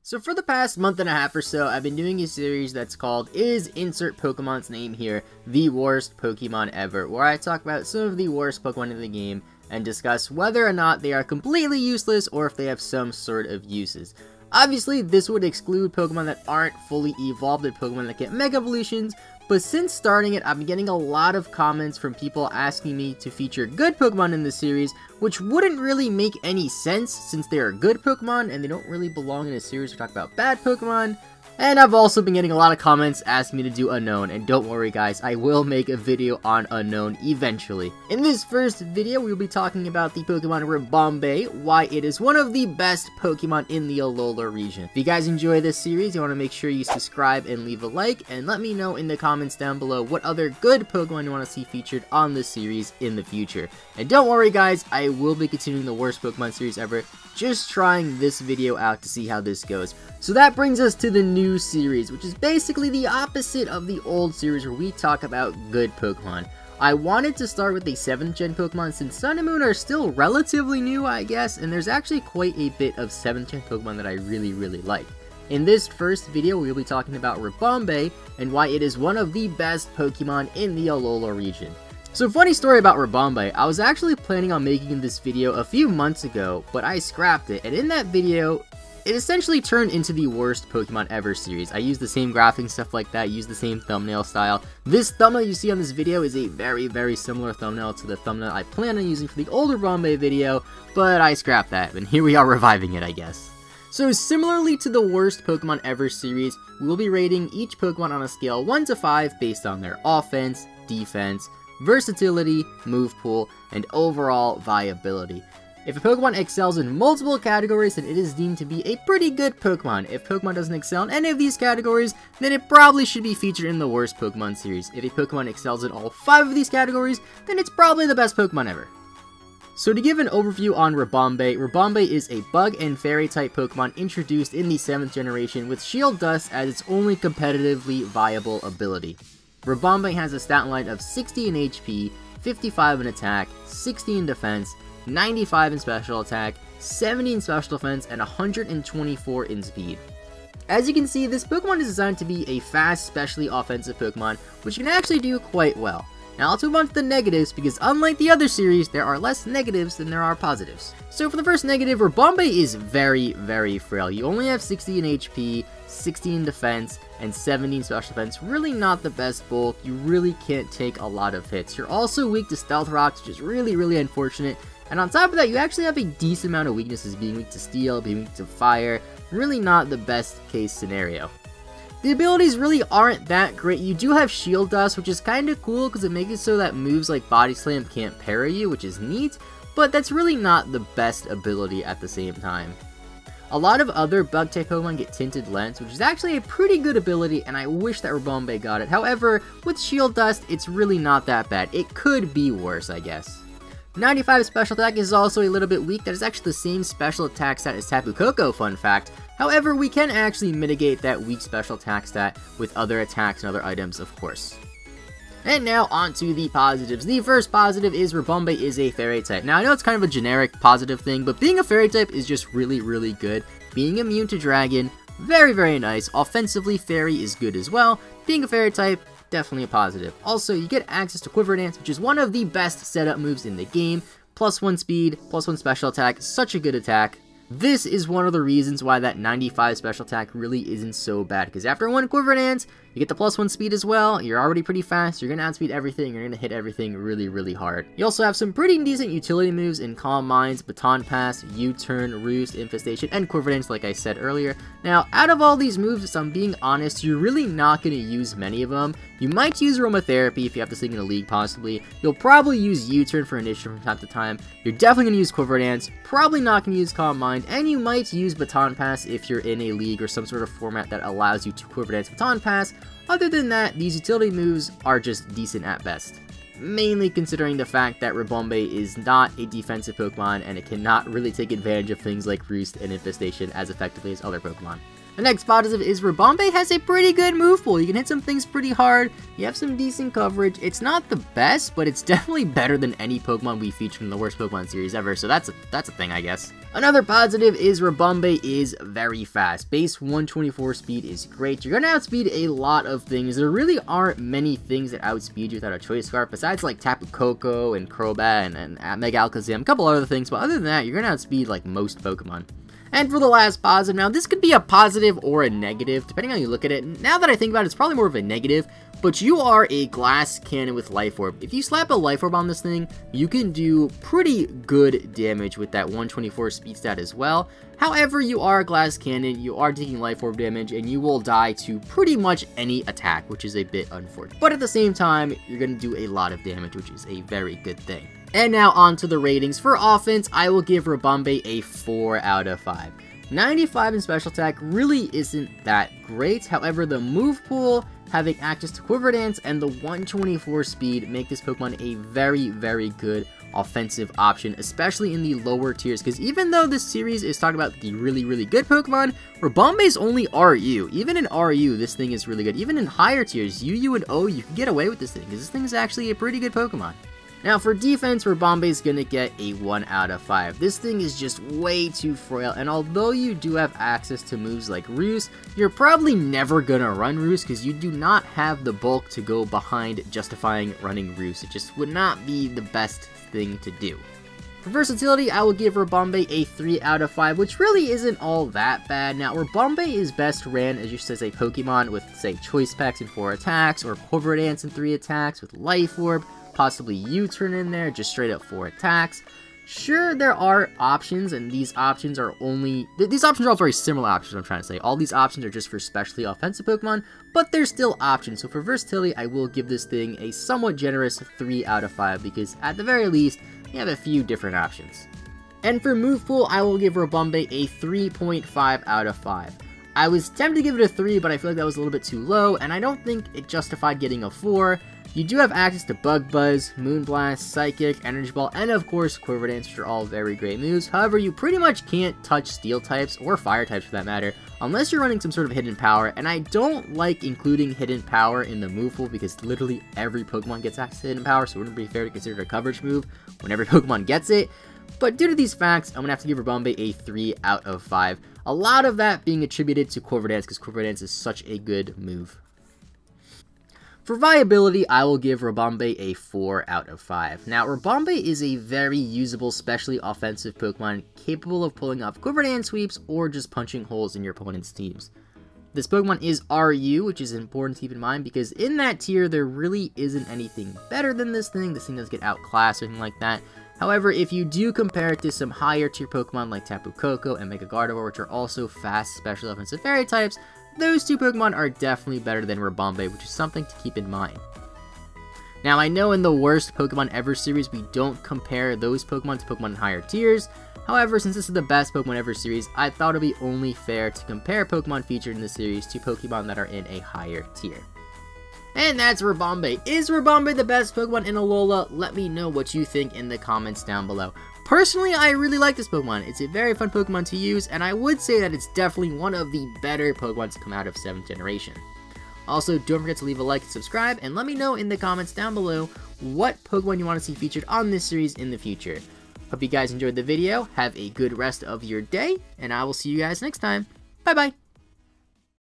So for the past month and a half or so, I've been doing a series that's called Is Insert Pokemon's Name Here the Worst Pokemon Ever, where I talk about some of the worst Pokemon in the game and discuss whether or not they are completely useless or if they have some sort of uses. Obviously, this would exclude Pokemon that aren't fully evolved and Pokemon that get Mega Evolutions, but since starting it, I've been getting a lot of comments from people asking me to feature good Pokemon in the series, which wouldn't really make any sense since they are good Pokemon and they don't really belong in a series to talk about bad Pokemon. And I've also been getting a lot of comments asking me to do Unknown, and don't worry guys, I will make a video on Unknown eventually. In this first video, we will be talking about the Pokemon Ribombee, why it is one of the best Pokemon in the Alola region. If you guys enjoy this series, you want to make sure you subscribe and leave a like, and let me know in the comments down below what other good Pokemon you want to see featured on this series in the future. And don't worry guys, I will be continuing the worst Pokemon series ever, just trying this video out to see how this goes. So that brings us to the new series, which is basically the opposite of the old series where we talk about good Pokemon. I wanted to start with the 7th gen Pokemon since Sun and Moon are still relatively new, I guess, and there's actually quite a bit of 7th gen Pokemon that I really like. In this first video, we'll be talking about Ribombee and why it is one of the best Pokemon in the Alola region. So funny story about Ribombee, I was actually planning on making this video a few months ago, but I scrapped it, and in that video, it essentially turned into the worst Pokemon ever series. I used the same graphics, stuff like that, used the same thumbnail style. This thumbnail you see on this video is a very similar thumbnail to the thumbnail I plan on using for the older Ribombee video, but I scrapped that, and here we are reviving it, I guess. So similarly to the worst Pokemon ever series, we will be rating each Pokemon on a scale 1 to 5 based on their offense, defense, versatility, move pool, and overall viability. If a Pokemon excels in multiple categories, then it is deemed to be a pretty good Pokemon. If Pokemon doesn't excel in any of these categories, then it probably should be featured in the worst Pokemon series. If a Pokemon excels in all 5 of these categories, then it's probably the best Pokemon ever. So to give an overview on Ribombee, Ribombee is a bug and fairy type Pokemon introduced in the 7th generation with Shield Dust as its only competitively viable ability. Ribombee has a stat line of 60 in HP, 55 in attack, 60 in defense, 95 in special attack, 70 in special defense, and 124 in speed. As you can see, this Pokemon is designed to be a fast, specially offensive Pokemon, which can actually do quite well. Now let's move on to the negatives, because unlike the other series, there are less negatives than there are positives. So for the first negative, Ribombee is very frail. You only have 60 in HP, 60 in defense, and 70 in special defense. Really not the best bulk. You really can't take a lot of hits. You're also weak to Stealth Rocks, which is really unfortunate. And on top of that, you actually have a decent amount of weaknesses, being weak to Steel, being weak to Fire. Really not the best case scenario. The abilities really aren't that great. You do have Shield Dust, which is kind of cool because it makes it so that moves like Body Slam can't parry you, which is neat, but that's really not the best ability at the same time. A lot of other Bug-type Pokemon get Tinted Lens, which is actually a pretty good ability, and I wish that Ribombee got it. However, with Shield Dust, it's really not that bad. It could be worse, I guess. 95 special attack is also a little bit weak. That is actually the same special attack stat as Tapu Koko, fun fact. However, we can actually mitigate that weak special attack stat with other attacks and other items, of course. And now on to the positives. The first positive is Ribombee is a fairy type. Now I know it's kind of a generic positive thing, but being a fairy type is just really good. Being immune to dragon, very nice. Offensively, fairy is good as well. Being a fairy type, definitely a positive. Also, you get access to Quiver Dance, which is one of the best setup moves in the game. +1 speed, +1 special attack, such a good attack. This is one of the reasons why that 95 special attack really isn't so bad, because after one Quiver Dance, you get the +1 speed as well. You're already pretty fast, you're gonna outspeed everything, you're gonna hit everything really hard. You also have some pretty decent utility moves in Calm Minds, Baton Pass, U-Turn, Roost, Infestation, and Quiver Dance like I said earlier. Now, out of all these moves, if I'm being honest, you're really not gonna use many of them. You might use Aromatherapy if you have this thing in a league possibly. You'll probably use U-Turn for initiative from time to time. You're definitely gonna use Quiver Dance, probably not gonna use Calm Mind, and you might use Baton Pass if you're in a league or some sort of format that allows you to Quiver Dance Baton Pass. Other than that, these utility moves are just decent at best. Mainly considering the fact that Ribombee is not a defensive Pokemon and it cannot really take advantage of things like Roost and Infestation as effectively as other Pokemon. The next positive is Ribombee has a pretty good move pool. You can hit some things pretty hard, you have some decent coverage. It's not the best, but it's definitely better than any Pokemon we featured in the worst Pokemon series ever, so that's a thing, I guess. Another positive is Ribombee is very fast. Base 124 speed is great. You're going to outspeed a lot of things. There really aren't many things that outspeed you without a choice scarf, besides like Tapu Koko and Crobat and Mega Alakazam, a couple other things, but other than that, you're going to outspeed like most Pokemon. And for the last positive, now this could be a positive or a negative, depending on how you look at it. Now that I think about it, it's probably more of a negative, but you are a glass cannon with Life Orb. If you slap a Life Orb on this thing, you can do pretty good damage with that 124 speed stat as well. However, you are a glass cannon, you are taking Life Orb damage, and you will die to pretty much any attack, which is a bit unfortunate. But at the same time, you're going to do a lot of damage, which is a very good thing. And now on to the ratings. For offense, I will give Ribombee a 4 out of 5. 95 in special attack really isn't that great. However, the Movepool, having access to Quiver Dance, and the 124 speed make this Pokemon a very, very good offensive option, especially in the lower tiers, because even though this series is talking about the really, really good Pokemon, Ribombee is only RU. Even in RU, this thing is really good. Even in higher tiers, UU and O, you can get away with this thing, because this thing is actually a pretty good Pokemon. Now for defense, Ribombee is going to get a 1 out of 5. This thing is just way too frail, and although you do have access to moves like Roost, you're probably never going to run Roost because you do not have the bulk to go behind justifying running Roost. It just would not be the best thing to do. For versatility, I will give Ribombee a 3 out of 5, which really isn't all that bad. Now, Ribombee is best ran as just as a Pokemon with, say, Choice Packs and 4 attacks, or Quiver Dance and 3 attacks with Life Orb, possibly U-Turn in there, just straight up 4 attacks. Sure, there are options, and these options are all very similar options, I'm trying to say. All these options are just for specially offensive Pokemon, but they're still options. So for versatility, I will give this thing a somewhat generous 3 out of 5, because at the very least, you have a few different options. And for Movepool, I will give Ribombee a 3.5 out of 5. I was tempted to give it a 3, but I feel like that was a little bit too low, and I don't think it justified getting a 4. You do have access to Bug Buzz, Moonblast, Psychic, Energy Ball, and of course Quiver Dance, which are all very great moves. However, you pretty much can't touch Steel types, or Fire types for that matter, unless you're running some sort of Hidden Power, and I don't like including Hidden Power in the move pool because literally every Pokemon gets access to Hidden Power, so it wouldn't be fair to consider it a coverage move when every Pokemon gets it. But due to these facts, I'm going to have to give Ribombee a 3 out of 5. A lot of that being attributed to Quiver Dance, because Quiver Dance is such a good move. For viability, I will give Ribombee a 4 out of 5. Now, Ribombee is a very usable, specially offensive Pokemon, capable of pulling off Quiver Dance sweeps or just punching holes in your opponent's teams. This Pokemon is RU, which is important to keep in mind, because in that tier, there really isn't anything better than this thing. This thing doesn't get outclassed or anything like that. However, if you do compare it to some higher tier Pokemon like Tapu Koko and Mega Gardevoir, which are also fast, special offensive fairy types, those two Pokemon are definitely better than Ribombee, which is something to keep in mind. Now, I know in the worst Pokemon ever series, we don't compare those Pokemon to Pokemon in higher tiers. However, since this is the best Pokemon ever series, I thought it would be only fair to compare Pokemon featured in the series to Pokemon that are in a higher tier. And that's Ribombee. Is Ribombee the best Pokemon in Alola? Let me know what you think in the comments down below. Personally, I really like this Pokemon. It's a very fun Pokemon to use, and I would say that it's definitely one of the better Pokemon to come out of 7th generation. Also, don't forget to leave a like and subscribe, and let me know in the comments down below what Pokemon you want to see featured on this series in the future. Hope you guys enjoyed the video, have a good rest of your day, and I will see you guys next time. Bye bye!